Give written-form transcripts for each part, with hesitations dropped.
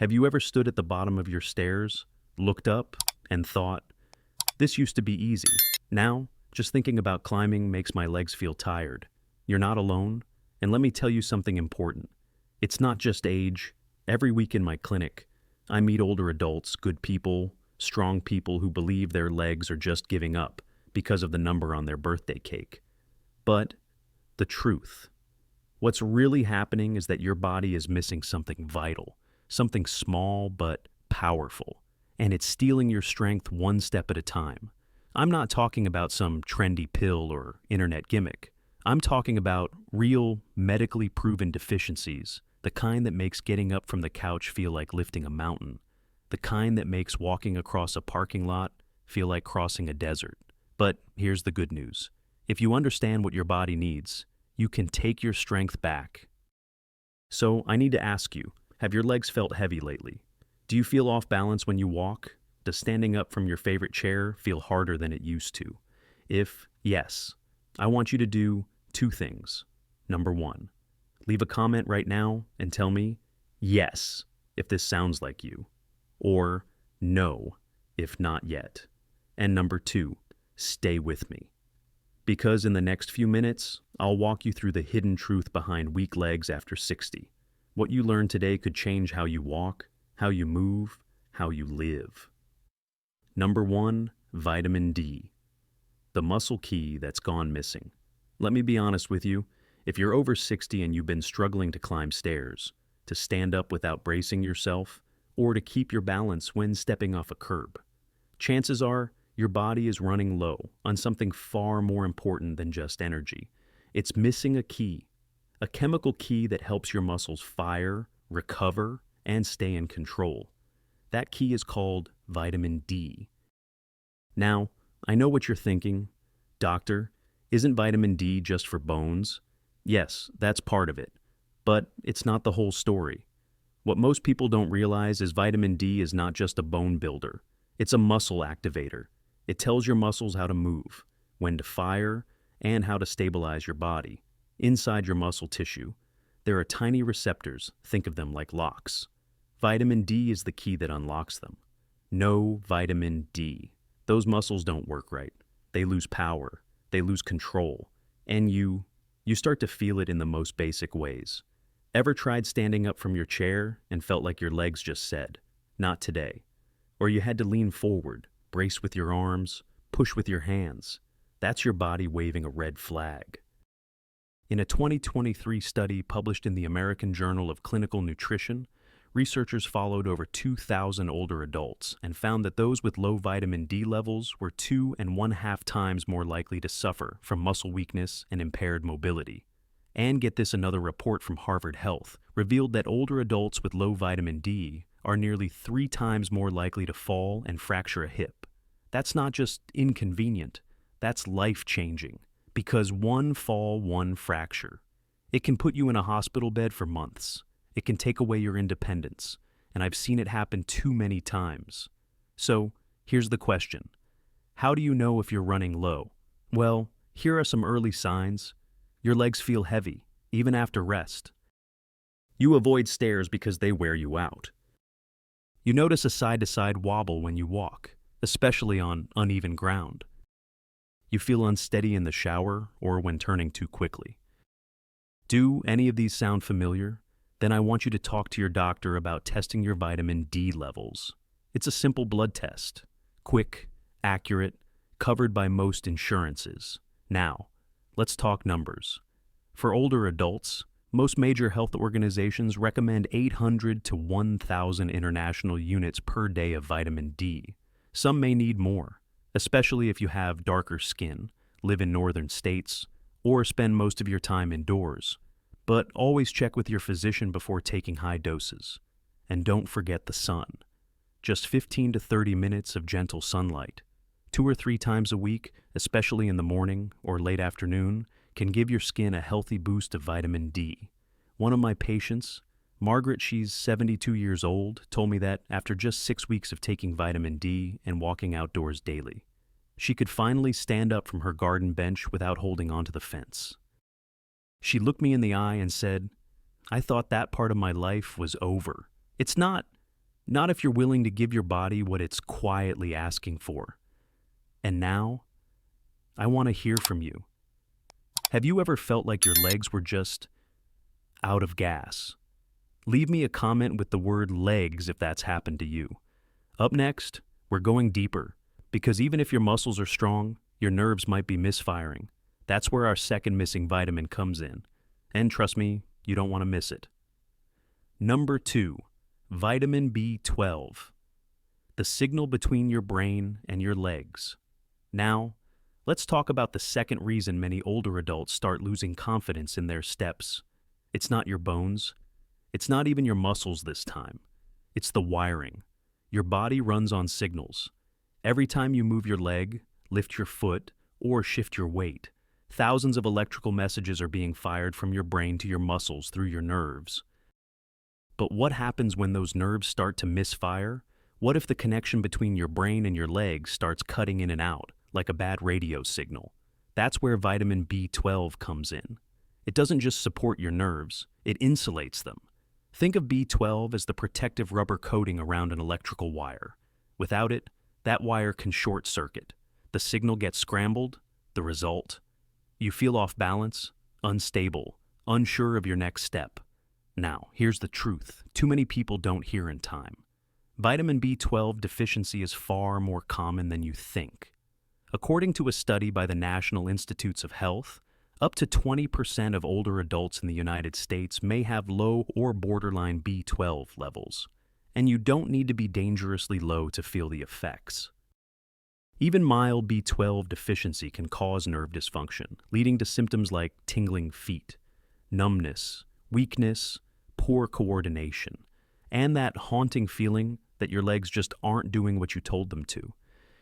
Have you ever stood at the bottom of your stairs, looked up, and thought, this used to be easy. Now, just thinking about climbing makes my legs feel tired. You're not alone, and let me tell you something important. It's not just age. Every week in my clinic, I meet older adults, good people, strong people who believe their legs are just giving up because of the number on their birthday cake. But the truth, what's really happening is that your body is missing something vital, something small but powerful, and it's stealing your strength one step at a time. I'm not talking about some trendy pill or internet gimmick. I'm talking about real, medically proven deficiencies, the kind that makes getting up from the couch feel like lifting a mountain, the kind that makes walking across a parking lot feel like crossing a desert. But here's the good news. If you understand what your body needs, you can take your strength back. So I need to ask you, have your legs felt heavy lately? Do you feel off balance when you walk? Does standing up from your favorite chair feel harder than it used to? If yes, I want you to do two things. Number one, leave a comment right now and tell me yes if this sounds like you, or no if not yet. And number two, stay with me. Because in the next few minutes, I'll walk you through the hidden truth behind weak legs after 60. What you learn today could change how you walk, how you move, how you live. Number one, vitamin D, the muscle key that's gone missing. Let me be honest with you, if you're over 60 and you've been struggling to climb stairs, to stand up without bracing yourself, or to keep your balance when stepping off a curb, chances are your body is running low on something far more important than just energy. It's missing a key, a chemical key that helps your muscles fire, recover, and stay in control. That key is called vitamin D. Now, I know what you're thinking. Doctor, isn't vitamin D just for bones? Yes, that's part of it, but it's not the whole story. What most people don't realize is vitamin D is not just a bone builder. It's a muscle activator. It tells your muscles how to move, when to fire, and how to stabilize your body. Inside your muscle tissue, there are tiny receptors, think of them like locks. Vitamin D is the key that unlocks them. No vitamin D. Those muscles don't work right. They lose power. They lose control. And you start to feel it in the most basic ways. Ever tried standing up from your chair and felt like your legs just said, "Not today"? Or you had to lean forward, brace with your arms, push with your hands. That's your body waving a red flag. In a 2023 study published in the American Journal of Clinical Nutrition, researchers followed over 2,000 older adults and found that those with low vitamin D levels were 2.5 times more likely to suffer from muscle weakness and impaired mobility. And get this, another report from Harvard Health revealed that older adults with low vitamin D are nearly 3 times more likely to fall and fracture a hip. That's not just inconvenient, that's life-changing, because one fall, one fracture. It can put you in a hospital bed for months. It can take away your independence, and I've seen it happen too many times. So, here's the question. How do you know if you're running low? Well, here are some early signs. Your legs feel heavy, even after rest. You avoid stairs because they wear you out. You notice a side-to-side wobble when you walk, especially on uneven ground. You feel unsteady in the shower or when turning too quickly. Do any of these sound familiar? Then I want you to talk to your doctor about testing your vitamin D levels. It's a simple blood test. Quick, accurate, covered by most insurances. Now, let's talk numbers. For older adults, most major health organizations recommend 800 to 1,000 international units per day of vitamin D. Some may need more, especially if you have darker skin, live in northern states, or spend most of your time indoors. But always check with your physician before taking high doses. And don't forget the sun. Just 15 to 30 minutes of gentle sunlight, 2 or 3 times a week, especially in the morning or late afternoon, can give your skin a healthy boost of vitamin D. One of my patients, Margaret, she's 72 years old, told me that after just 6 weeks of taking vitamin D and walking outdoors daily, she could finally stand up from her garden bench without holding onto the fence. She looked me in the eye and said, "I thought that part of my life was over." It's not Not if you're willing to give your body what it's quietly asking for. And now, I want to hear from you. Have you ever felt like your legs were just out of gas? Leave me a comment with the word legs if that's happened to you. Up next, we're going deeper, because even if your muscles are strong, your nerves might be misfiring. That's where our second missing vitamin comes in. And trust me, you don't want to miss it. Number 2, vitamin B12. The signal between your brain and your legs. Now, let's talk about the second reason many older adults start losing confidence in their steps. It's not your bones. It's not even your muscles this time. It's the wiring. Your body runs on signals. Every time you move your leg, lift your foot, or shift your weight, thousands of electrical messages are being fired from your brain to your muscles through your nerves. But what happens when those nerves start to misfire? What if the connection between your brain and your legs starts cutting in and out, like a bad radio signal? That's where vitamin B12 comes in. It doesn't just support your nerves, it insulates them. Think of B12 as the protective rubber coating around an electrical wire. Without it, that wire can short circuit. The signal gets scrambled. The result? You feel off balance, unstable, unsure of your next step. Now, here's the truth. Too many people don't hear in time. Vitamin B12 deficiency is far more common than you think. According to a study by the National Institutes of Health, up to 20% of older adults in the United States may have low or borderline B12 levels, and you don't need to be dangerously low to feel the effects. Even mild B12 deficiency can cause nerve dysfunction, leading to symptoms like tingling feet, numbness, weakness, poor coordination, and that haunting feeling that your legs just aren't doing what you told them to.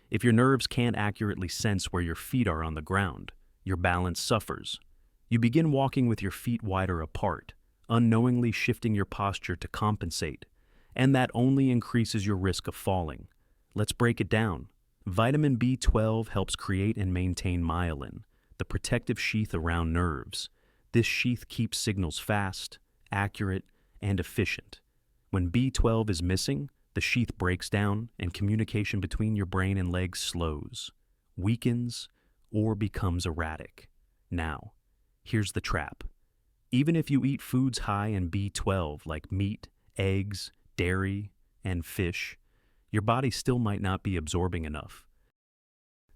If your nerves can't accurately sense where your feet are on the ground, your balance suffers. You begin walking with your feet wider apart, unknowingly shifting your posture to compensate, and that only increases your risk of falling. Let's break it down. Vitamin B12 helps create and maintain myelin, the protective sheath around nerves. This sheath keeps signals fast, accurate, and efficient. When B12 is missing, the sheath breaks down and communication between your brain and legs slows, weakens, or becomes erratic. Now, here's the trap. Even if you eat foods high in B12 like meat, eggs, dairy, and fish, your body still might not be absorbing enough.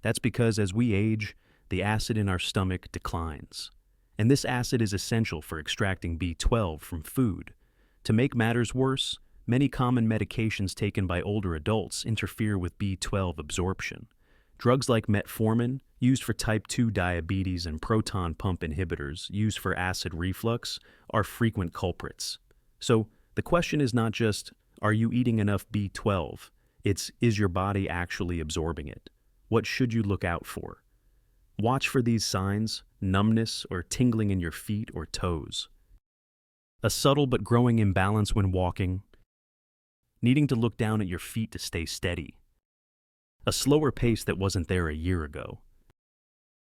That's because as we age, the acid in our stomach declines. And this acid is essential for extracting B12 from food. To make matters worse, many common medications taken by older adults interfere with B12 absorption. Drugs like metformin, used for type 2 diabetes, and proton pump inhibitors, used for acid reflux, are frequent culprits. So the question is not just, are you eating enough B12? It's, is your body actually absorbing it? What should you look out for? Watch for these signs: numbness or tingling in your feet or toes, a subtle but growing imbalance when walking, needing to look down at your feet to stay steady, a slower pace that wasn't there a year ago,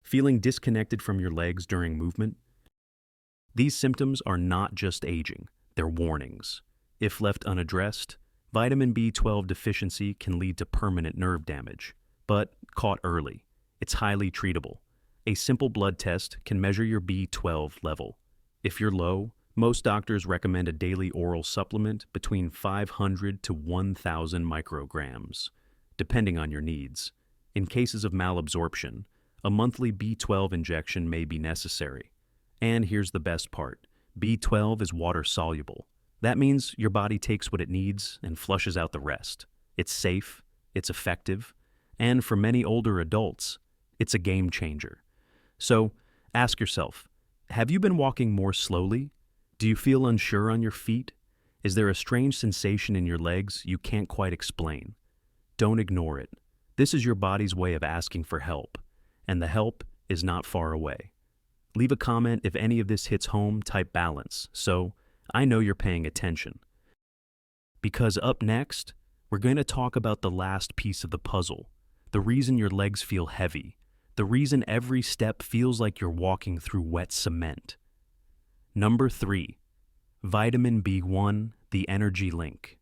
feeling disconnected from your legs during movement. These symptoms are not just aging, they're warnings. If left unaddressed, vitamin B12 deficiency can lead to permanent nerve damage, but caught early, it's highly treatable. A simple blood test can measure your B12 level. If you're low, most doctors recommend a daily oral supplement between 500 to 1,000 micrograms, depending on your needs. In cases of malabsorption, a monthly B12 injection may be necessary. And here's the best part: B12 is water-soluble. That means your body takes what it needs and flushes out the rest. It's safe, it's effective, and for many older adults, it's a game changer. So, ask yourself, have you been walking more slowly? Do you feel unsure on your feet? Is there a strange sensation in your legs you can't quite explain? Don't ignore it. This is your body's way of asking for help, and the help is not far away. Leave a comment if any of this hits home. Type balance, so I know you're paying attention. Because up next, we're going to talk about the last piece of the puzzle, the reason your legs feel heavy, the reason every step feels like you're walking through wet cement. Number 3, vitamin B1, the energy link.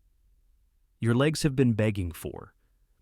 your legs have been begging for.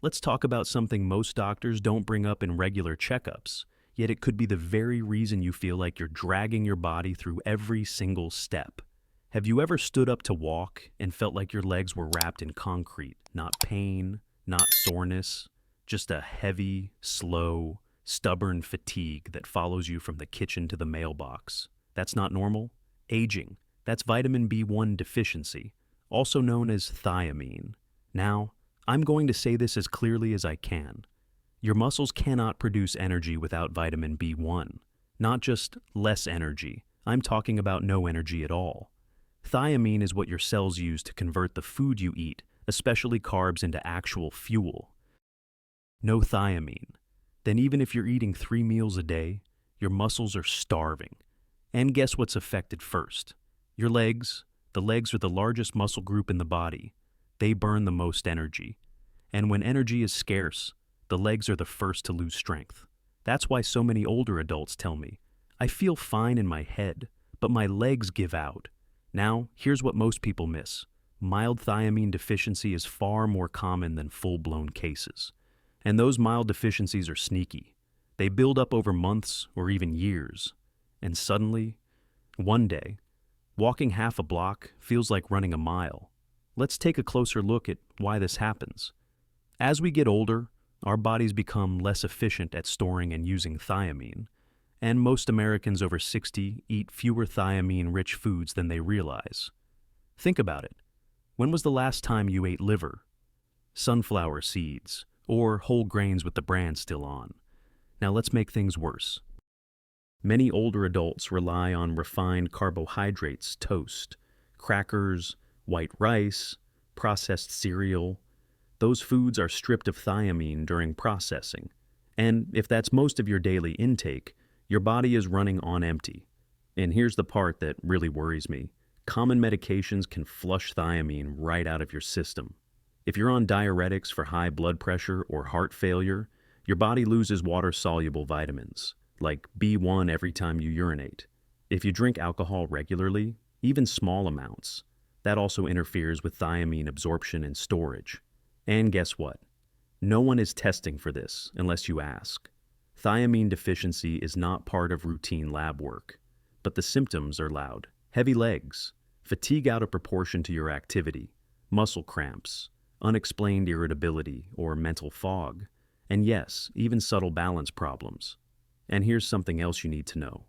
Let's talk about something most doctors don't bring up in regular checkups, yet it could be the very reason you feel like you're dragging your body through every single step. Have you ever stood up to walk and felt like your legs were wrapped in concrete? Not pain, not soreness, just a heavy, slow, stubborn fatigue that follows you from the kitchen to the mailbox. That's not normal? Aging. That's vitamin B1 deficiency, also known as thiamine. Now, I'm going to say this as clearly as I can. Your muscles cannot produce energy without vitamin B1. Not just less energy, I'm talking about no energy at all. Thiamine is what your cells use to convert the food you eat, especially carbs, into actual fuel. No thiamine. Then even if you're eating 3 meals a day, your muscles are starving. And guess what's affected first? Your legs. The legs are the largest muscle group in the body. They burn the most energy. And when energy is scarce, the legs are the first to lose strength. That's why so many older adults tell me, I feel fine in my head, but my legs give out. Now, here's what most people miss. Mild thiamine deficiency is far more common than full-blown cases. And those mild deficiencies are sneaky. They build up over months or even years. And suddenly, one day, walking half a block feels like running a mile. Let's take a closer look at why this happens. As we get older, our bodies become less efficient at storing and using thiamine, and most Americans over 60 eat fewer thiamine-rich foods than they realize. Think about it. When was the last time you ate liver, sunflower seeds, or whole grains with the bran still on? Now let's make things worse. Many older adults rely on refined carbohydrates, toast, crackers, white rice, processed cereal. Those foods are stripped of thiamine during processing. And if that's most of your daily intake, your body is running on empty. And here's the part that really worries me. Common medications can flush thiamine right out of your system. If you're on diuretics for high blood pressure or heart failure, your body loses water-soluble vitamins, like B1 every time you urinate. If you drink alcohol regularly, even small amounts, that also interferes with thiamine absorption and storage. And guess what? No one is testing for this unless you ask. Thiamine deficiency is not part of routine lab work, but the symptoms are loud. Heavy legs, fatigue out of proportion to your activity, muscle cramps, unexplained irritability or mental fog, and yes, even subtle balance problems. And here's something else you need to know.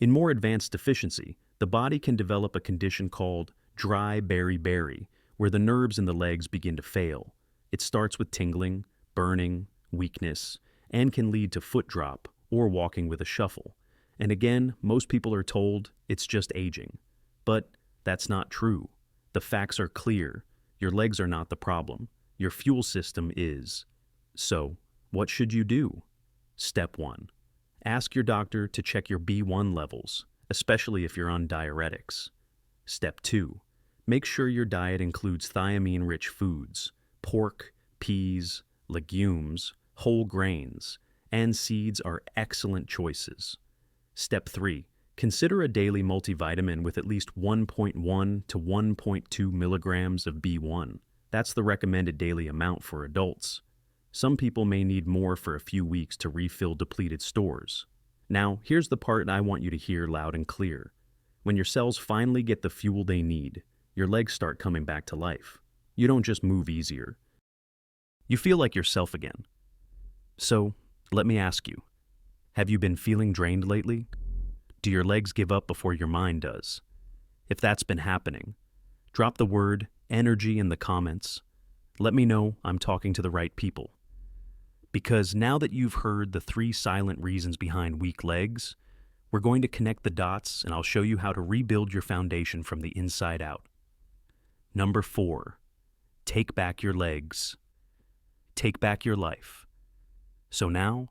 In more advanced deficiency, the body can develop a condition called dry beriberi, where the nerves in the legs begin to fail. It starts with tingling, burning, weakness, and can lead to foot drop or walking with a shuffle. And again, most people are told it's just aging. But that's not true. The facts are clear. Your legs are not the problem. Your fuel system is. So, what should you do? Step 1. Ask your doctor to check your B1 levels, especially if you're on diuretics. Step 2. Make sure your diet includes thiamine-rich foods, pork, peas, legumes, whole grains, and seeds are excellent choices. Step 3. Consider a daily multivitamin with at least 1.1 to 1.2 milligrams of B1. That's the recommended daily amount for adults. Some people may need more for a few weeks to refill depleted stores. Now, here's the part I want you to hear loud and clear. When your cells finally get the fuel they need, your legs start coming back to life. You don't just move easier. You feel like yourself again. So, let me ask you, have you been feeling drained lately? Do your legs give up before your mind does? If that's been happening, drop the word energy in the comments. Let me know I'm talking to the right people. Because now that you've heard the 3 silent reasons behind weak legs, we're going to connect the dots and I'll show you how to rebuild your foundation from the inside out. Number 4, take back your legs. Take back your life. So now,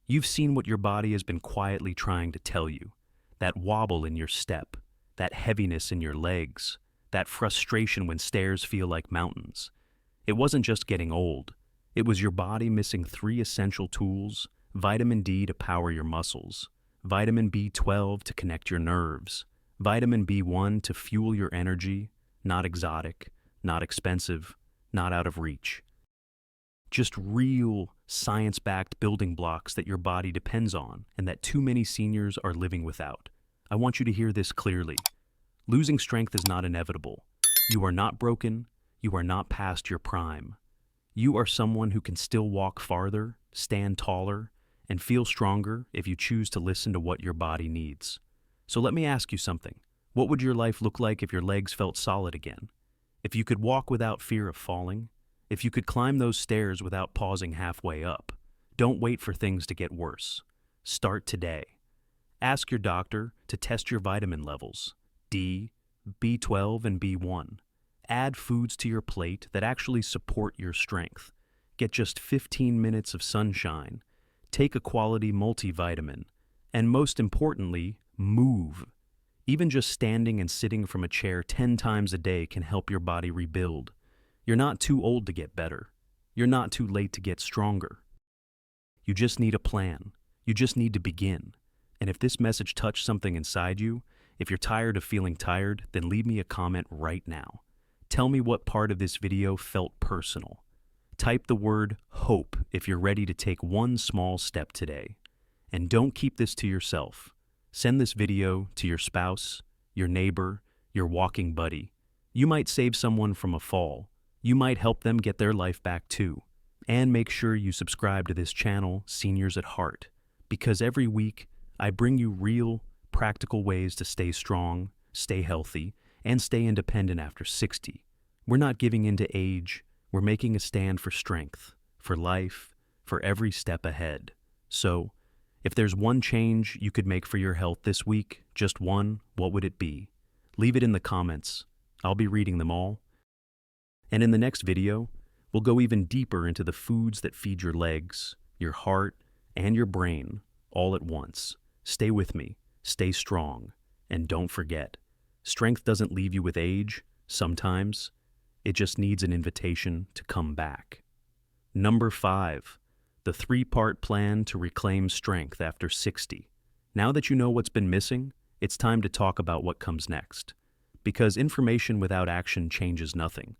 you've seen what your body has been quietly trying to tell you. That wobble in your step, that heaviness in your legs, that frustration when stairs feel like mountains. It wasn't just getting old. It was your body missing 3 essential tools: vitamin D to power your muscles, vitamin B12 to connect your nerves, vitamin B1 to fuel your energy, not exotic, not expensive, not out of reach. Just real, science-backed building blocks that your body depends on and that too many seniors are living without. I want you to hear this clearly. Losing strength is not inevitable. You are not broken. You are not past your prime. You are someone who can still walk farther, stand taller, and feel stronger if you choose to listen to what your body needs. So let me ask you something. What would your life look like if your legs felt solid again? If you could walk without fear of falling? If you could climb those stairs without pausing halfway up? Don't wait for things to get worse. Start today. Ask your doctor to test your vitamin levels, D, B12, and B1. Add foods to your plate that actually support your strength. Get just 15 minutes of sunshine. Take a quality multivitamin. And most importantly, move. Even just standing and sitting from a chair 10 times a day can help your body rebuild. You're not too old to get better. You're not too late to get stronger. You just need a plan. You just need to begin. And if this message touched something inside you, if you're tired of feeling tired, then leave me a comment right now. Tell me what part of this video felt personal. Type the word HOPE if you're ready to take one small step today. And don't keep this to yourself. Send this video to your spouse, your neighbor, your walking buddy. You might save someone from a fall. You might help them get their life back too. And make sure you subscribe to this channel, Seniors at Heart, because every week I bring you real, practical ways to stay strong, stay healthy, and stay independent after 60. We're not giving in to age. We're making a stand for strength, for life, for every step ahead. So, if there's one change you could make for your health this week, just one, what would it be? Leave it in the comments. I'll be reading them all. And in the next video, we'll go even deeper into the foods that feed your legs, your heart, and your brain all at once. Stay with me, stay strong, and don't forget, strength doesn't leave you with age. Sometimes it just needs an invitation to come back. Number 5. The 3-part plan to reclaim strength after 60. Now that you know what's been missing, it's time to talk about what comes next. Because information without action changes nothing.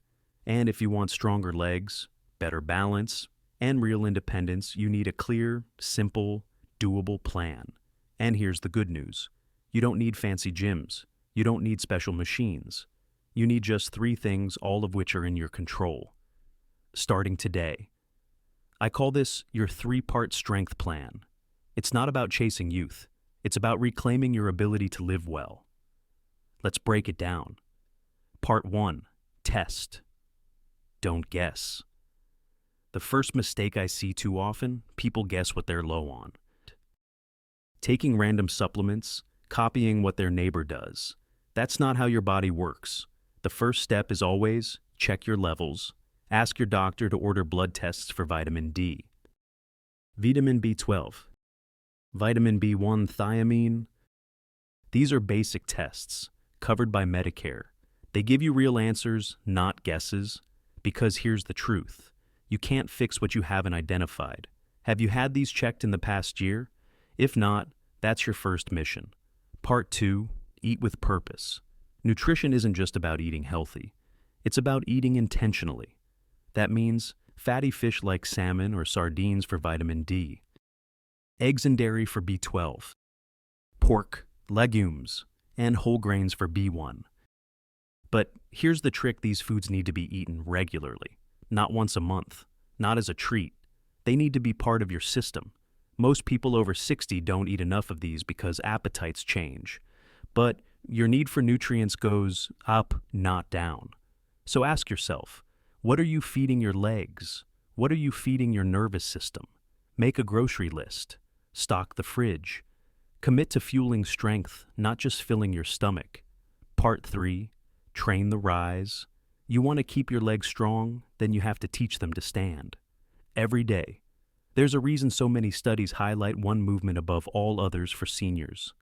And if you want stronger legs, better balance, and real independence, you need a clear, simple, doable plan. And here's the good news. You don't need fancy gyms. You don't need special machines. You need just 3 things, all of which are in your control. Starting today. I call this your 3-part strength plan. It's not about chasing youth. It's about reclaiming your ability to live well. Let's break it down. Part 1. Test. Don't guess. The first mistake I see too often, people guess what they're low on. Taking random supplements, copying what their neighbor does. That's not how your body works. The first step is always check your levels. Ask your doctor to order blood tests for vitamin D, vitamin B12, vitamin B1 thiamine. These are basic tests covered by Medicare. They give you real answers, not guesses, because here's the truth. You can't fix what you haven't identified. Have you had these checked in the past year? If not, that's your first mission. Part 2, eat with purpose. Nutrition isn't just about eating healthy. It's about eating intentionally. That means fatty fish like salmon or sardines for vitamin D, eggs and dairy for B12, pork, legumes, and whole grains for B1. But here's the trick: these foods need to be eaten regularly, not once a month, not as a treat. They need to be part of your system. Most people over 60 don't eat enough of these because appetites change. But your need for nutrients goes up, not down. So ask yourself, what are you feeding your legs? What are you feeding your nervous system? Make a grocery list. Stock the fridge. Commit to fueling strength, not just filling your stomach. Part 3, train the rise. You want to keep your legs strong, then you have to teach them to stand. Every day. There's a reason so many studies highlight one movement above all others for seniors.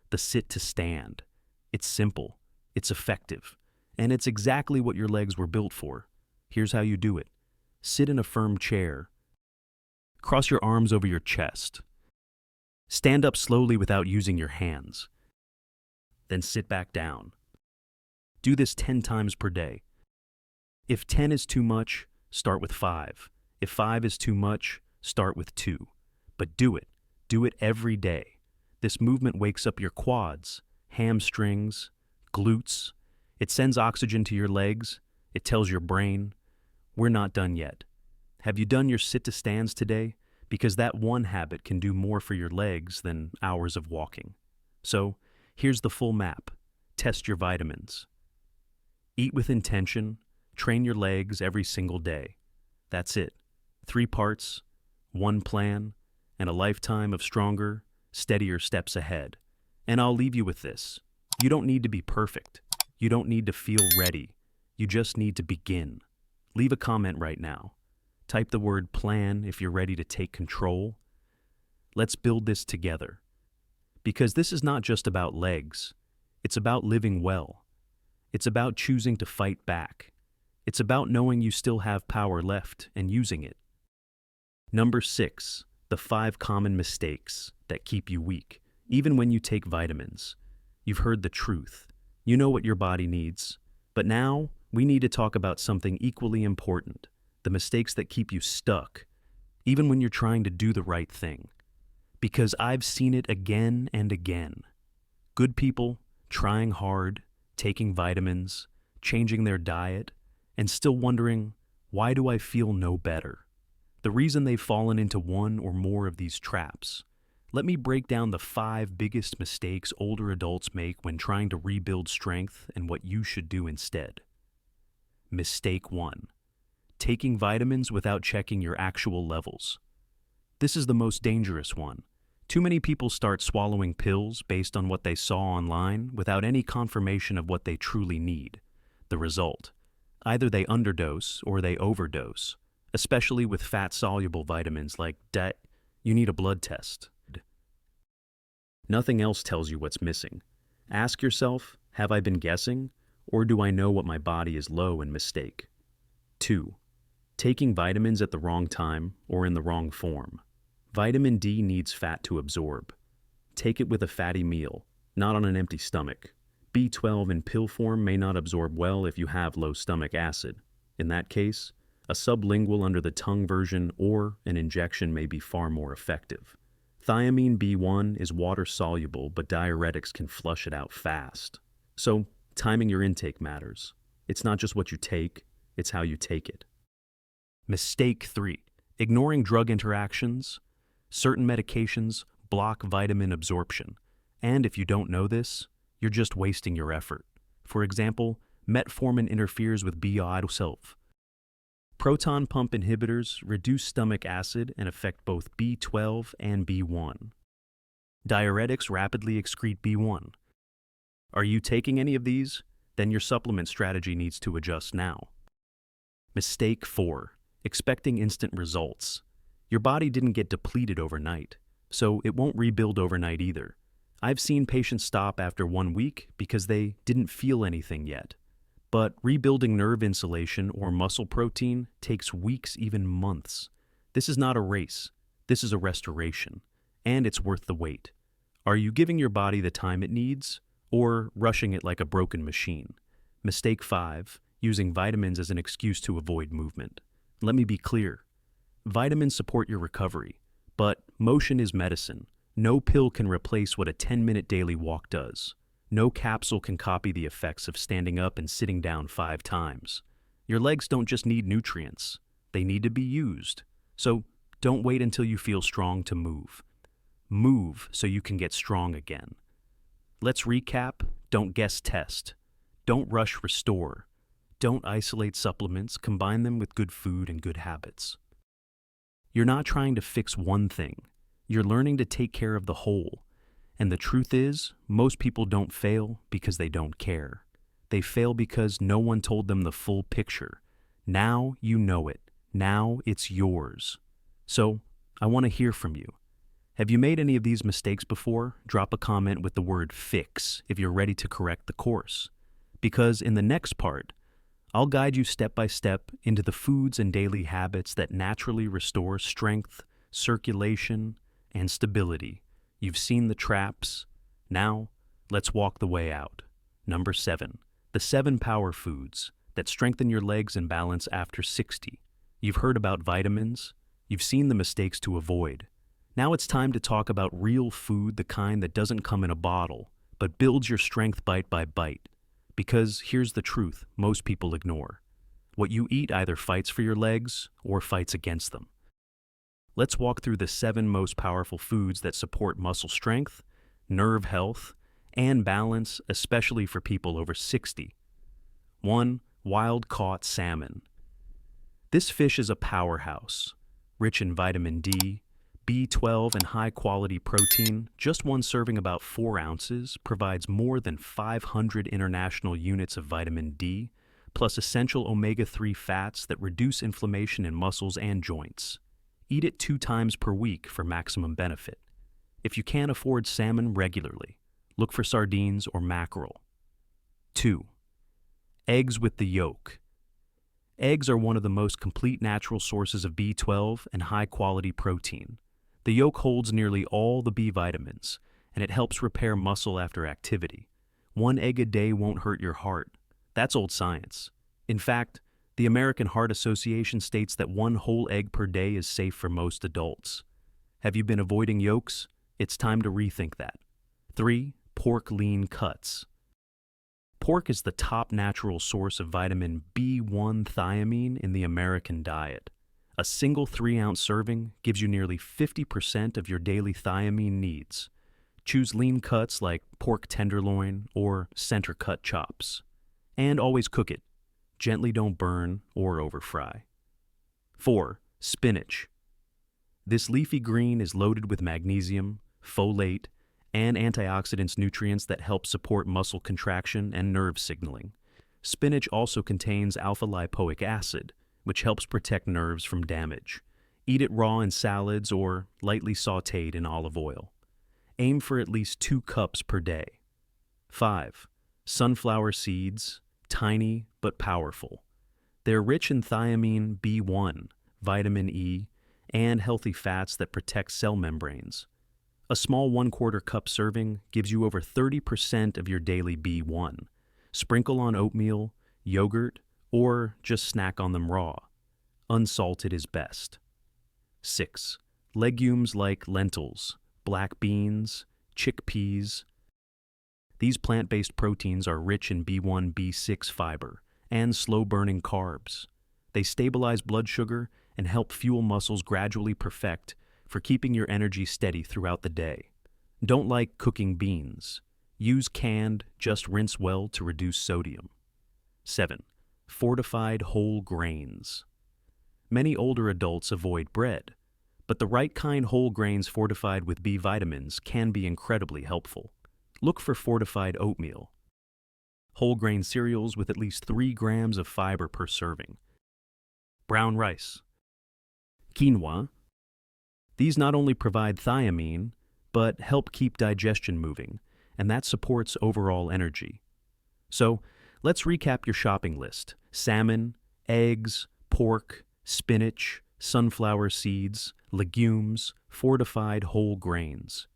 The sit to stand. It's simple, it's effective, and it's exactly what your legs were built for. Here's how you do it. Sit in a firm chair. Cross your arms over your chest. Stand up slowly without using your hands. Then sit back down. Do this 10 times per day. If 10 is too much, start with 5. If 5 is too much, start with 2. But do it. Do it every day. This movement wakes up your quads, hamstrings, glutes. It sends oxygen to your legs. It tells your brain, we're not done yet. Have you done your sit-to-stands today? Because that one habit can do more for your legs than hours of walking. So, here's the full map. Test your vitamins. Eat with intention. Train your legs every single day. That's it. 3 parts, 1 plan, and a lifetime of stronger, steadier steps ahead. And I'll leave you with this. You don't need to be perfect. You don't need to feel ready. You just need to begin. Leave a comment right now. Type the word plan if you're ready to take control. Let's build this together. Because this is not just about legs. It's about living well. It's about choosing to fight back. It's about knowing you still have power left and using it. Number 6, the 5 common mistakes that keep you weak, even when you take vitamins. You've heard the truth. You know what your body needs. But now, we need to talk about something equally important. The mistakes that keep you stuck, even when you're trying to do the right thing. Because I've seen it again and again. Good people trying hard, taking vitamins, changing their diet, and still wondering, why do I feel no better? The reason they've fallen into one or more of these traps. Let me break down the 5 biggest mistakes older adults make when trying to rebuild strength and what you should do instead. Mistake 1. Taking vitamins without checking your actual levels. This is the most dangerous one. Too many people start swallowing pills based on what they saw online without any confirmation of what they truly need. The result: either they underdose or they overdose, especially with fat-soluble vitamins like D. You need a blood test. Nothing else tells you what's missing. Ask yourself, have I been guessing, or do I know what my body is low in mistake? 2. Taking vitamins at the wrong time or in the wrong form. Vitamin D needs fat to absorb. Take it with a fatty meal, not on an empty stomach. B12 in pill form may not absorb well if you have low stomach acid. In that case, a sublingual under the tongue version or an injection may be far more effective. Thiamine B1 is water-soluble, but diuretics can flush it out fast. So, timing your intake matters. It's not just what you take, it's how you take it. Mistake 3. Ignoring drug interactions. Certain medications block vitamin absorption. And if you don't know this, you're just wasting your effort. For example, metformin interferes with B12. Proton pump inhibitors reduce stomach acid and affect both B12 and B1. Diuretics rapidly excrete B1. Are you taking any of these? Then your supplement strategy needs to adjust now. Mistake 4. Expecting instant results. Your body didn't get depleted overnight, so it won't rebuild overnight either. I've seen patients stop after 1 week because they didn't feel anything yet. But rebuilding nerve insulation or muscle protein takes weeks, even months. This is not a race. This is a restoration. And it's worth the wait. Are you giving your body the time it needs, or rushing it like a broken machine? Mistake 5. Using vitamins as an excuse to avoid movement. Let me be clear. Vitamins support your recovery, but motion is medicine. No pill can replace what a 10-minute daily walk does. No capsule can copy the effects of standing up and sitting down 5 times. Your legs don't just need nutrients. They need to be used. So don't wait until you feel strong to move. Move so you can get strong again. Let's recap. Don't guess test. Don't rush restore. Don't isolate supplements, combine them with good food and good habits. You're not trying to fix one thing. You're learning to take care of the whole. And the truth is, most people don't fail because they don't care. They fail because no one told them the full picture. Now you know it. Now it's yours. So, I want to hear from you. Have you made any of these mistakes before? Drop a comment with the word FIX if you're ready to correct the course. Because in the next part, I'll guide you step by step into the foods and daily habits that naturally restore strength, circulation, and stability. You've seen the traps. Now, let's walk the way out. Number 7. The 7 power foods. that strengthen your legs and balance after 60. You've heard about vitamins. You've seen the mistakes to avoid. Now it's time to talk about real food, the kind that doesn't come in a bottle, but builds your strength bite by bite. Because here's the truth most people ignore. What you eat either fights for your legs or fights against them. Let's walk through the 7 most powerful foods that support muscle strength, nerve health, and balance, especially for people over 60. 1. Wild-caught salmon. This fish is a powerhouse, rich in vitamin D, B12, and high-quality protein. Just one serving, about 4 ounces, provides more than 500 international units of vitamin D, plus essential omega-3 fats that reduce inflammation in muscles and joints. Eat it 2 times per week for maximum benefit. If you can't afford salmon regularly, look for sardines or mackerel. 2. Eggs with the yolk. Eggs are one of the most complete natural sources of B12 and high-quality protein. The yolk holds nearly all the B vitamins, and it helps repair muscle after activity. 1 egg a day won't hurt your heart. That's old science. In fact, the American Heart Association states that 1 whole egg per day is safe for most adults. Have you been avoiding yolks? It's time to rethink that. 3. Pork lean cuts. Pork is the top natural source of vitamin B1 thiamine in the American diet. A single 3-ounce serving gives you nearly 50% of your daily thiamine needs. Choose lean cuts like pork tenderloin or center cut chops. And always cook it. Gently, don't burn or over-fry. 4. Spinach. This leafy green is loaded with magnesium, folate, and antioxidants nutrients that help support muscle contraction and nerve signaling. Spinach also contains alpha-lipoic acid, which helps protect nerves from damage. Eat it raw in salads or lightly sautéed in olive oil. Aim for at least 2 cups per day. 5. Sunflower seeds. Tiny but powerful. They're rich in thiamine B1, vitamin E, and healthy fats that protect cell membranes. A small 1/4 cup serving gives you over 30% of your daily B1. Sprinkle on oatmeal, yogurt, or just snack on them raw. Unsalted is best. 6. Legumes like lentils, black beans, chickpeas. These plant-based proteins are rich in B1, B6 fiber and slow-burning carbs. They stabilize blood sugar and help fuel muscles gradually perfect for keeping your energy steady throughout the day. Don't like cooking beans. Use canned, just rinse well to reduce sodium. 7. Fortified whole grains. Many older adults avoid bread, but the right kind whole grains fortified with B vitamins can be incredibly helpful. Look for fortified oatmeal. Whole grain cereals with at least 3 grams of fiber per serving. Brown rice. Quinoa. These not only provide thiamine, but help keep digestion moving, and that supports overall energy. So, let's recap your shopping list. Salmon, eggs, pork, spinach, sunflower seeds, legumes, fortified whole grains.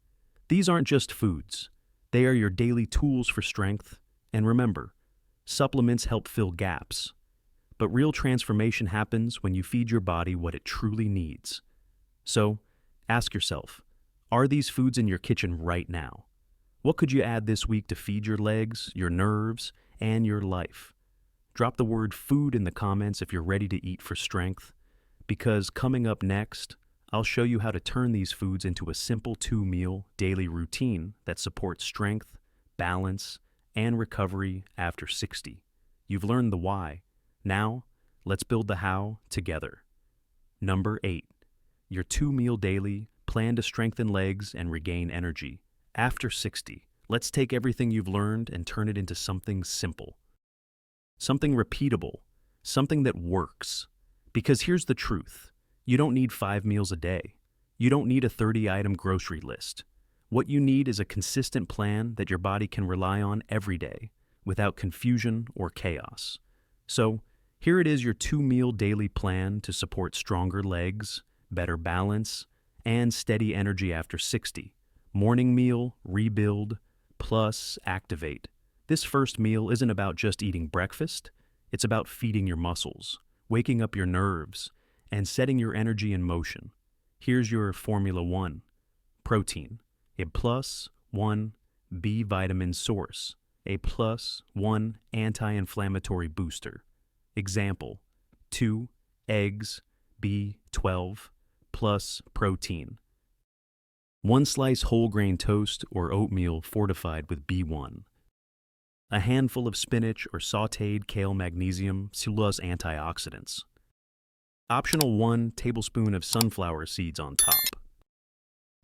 These aren't just foods. They are your daily tools for strength, and remember, supplements help fill gaps. But real transformation happens when you feed your body what it truly needs. So, ask yourself, are these foods in your kitchen right now? What could you add this week to feed your legs, your nerves, and your life? Drop the word food in the comments if you're ready to eat for strength, because coming up next, I'll show you how to turn these foods into a simple 2-meal daily routine that supports strength, balance, and recovery after 60. You've learned the why. Now, let's build the how together. Number 8. Your 2-meal daily plan to strengthen legs and regain energy. After 60, let's take everything you've learned and turn it into something simple. Something repeatable. Something that works. Because here's the truth. You don't need 5 meals a day. You don't need a 30-item grocery list. What you need is a consistent plan that your body can rely on every day, without confusion or chaos. So, here it is, your 2-meal daily plan to support stronger legs, better balance, and steady energy after 60. Morning meal, rebuild, plus activate. This first meal isn't about just eating breakfast. It's about feeding your muscles, waking up your nerves, and setting your energy in motion. Here's your Formula 1. Protein, a plus 1 B vitamin source, a plus 1 anti-inflammatory booster. Example, 2 eggs, B12, plus protein. 1 slice whole grain toast or oatmeal fortified with B1. A handful of spinach or sautéed kale magnesium cellulose antioxidants. Optional 1 tablespoon of sunflower seeds on top.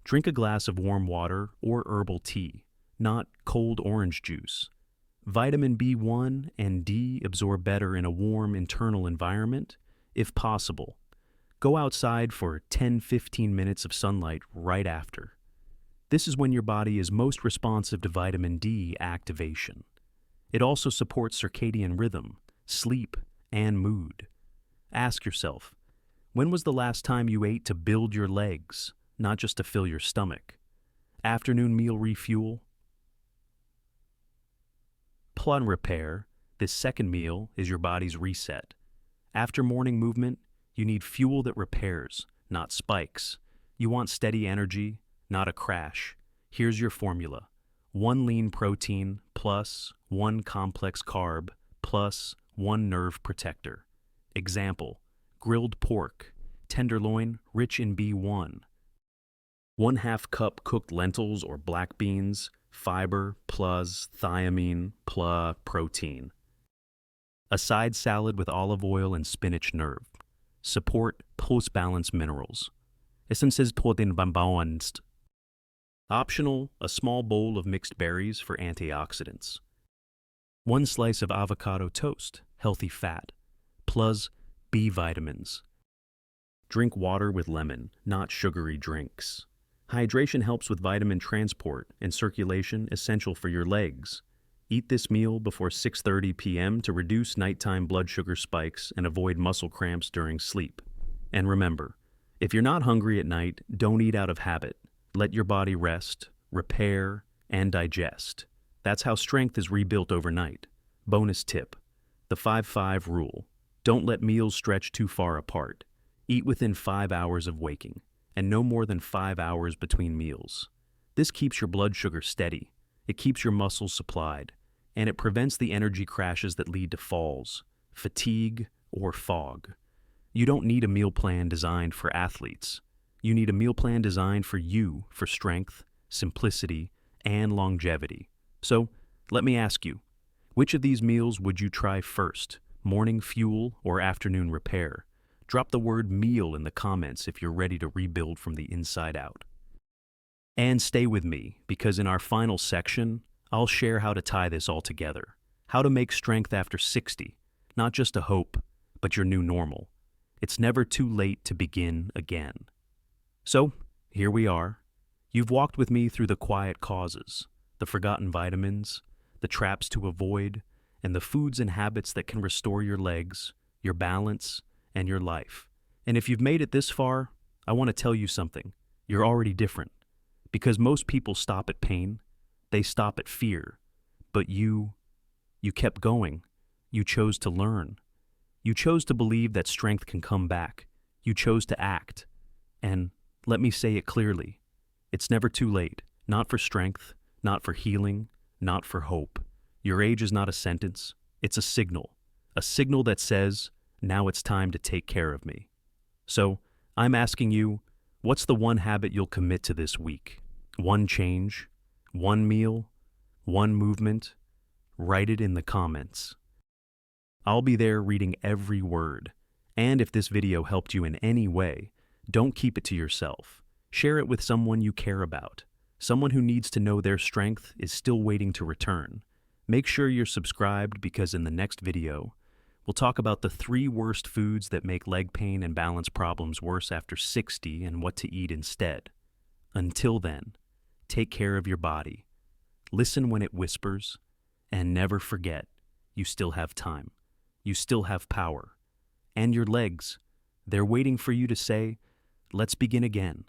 Drink a glass of warm water or herbal tea, not cold orange juice. Vitamin B1 and D absorb better in a warm internal environment, if possible. Go outside for 10-15 minutes of sunlight right after. This is when your body is most responsive to vitamin D activation. It also supports circadian rhythm, sleep, and mood. Ask yourself, when was the last time you ate to build your legs, not just to fill your stomach? Afternoon meal refuel? Plug repair, this second meal is your body's reset. After morning movement, you need fuel that repairs, not spikes. You want steady energy, not a crash. Here's your formula. 1 lean protein plus 1 complex carb plus 1 nerve protector. Example, grilled pork, tenderloin rich in B1. 1/2 cup cooked lentils or black beans, fiber plus thiamine plus protein. A side salad with olive oil and spinach nerve. Support post-balance minerals. Essences protein balanced. Optional, a small bowl of mixed berries for antioxidants. 1 slice of avocado toast, healthy fat, plus B vitamins. Drink water with lemon, not sugary drinks. Hydration helps with vitamin transport and circulation essential for your legs. Eat this meal before 6:30 p.m. to reduce nighttime blood sugar spikes and avoid muscle cramps during sleep. And remember, if you're not hungry at night, don't eat out of habit. Let your body rest, repair, and digest. That's how strength is rebuilt overnight. Bonus tip, the 5-5 rule. Don't let meals stretch too far apart. Eat within 5 hours of waking, and no more than 5 hours between meals. This keeps your blood sugar steady, it keeps your muscles supplied, and it prevents the energy crashes that lead to falls, fatigue, or fog. You don't need a meal plan designed for athletes. You need a meal plan designed for you for strength, simplicity, and longevity. So, let me ask you, which of these meals would you try first, morning fuel or afternoon repair? Drop the word meal in the comments if you're ready to rebuild from the inside out. And stay with me, because in our final section, I'll share how to tie this all together. How to make strength after 60, not just a hope, but your new normal. It's never too late to begin again. So, here we are. You've walked with me through the quiet causes, the forgotten vitamins, the traps to avoid, and the foods and habits that can restore your legs, your balance, and your life. And if you've made it this far, I want to tell you something. You're already different. Because most people stop at pain, they stop at fear. But you kept going. You chose to learn. You chose to believe that strength can come back. You chose to act. And let me say it clearly. It's never too late. Not for strength, not for healing, not for hope. Your age is not a sentence. It's a signal. A signal that says, now it's time to take care of me. So, I'm asking you, what's the one habit you'll commit to this week? One change? One meal? One movement? Write it in the comments. I'll be there reading every word. And if this video helped you in any way, don't keep it to yourself. Share it with someone you care about, someone who needs to know their strength is still waiting to return. Make sure you're subscribed, because in the next video, we'll talk about the 3 worst foods that make leg pain and balance problems worse after 60 and what to eat instead. Until then, take care of your body. Listen when it whispers, and never forget, you still have time. You still have power. And your legs, they're waiting for you to say, let's begin again.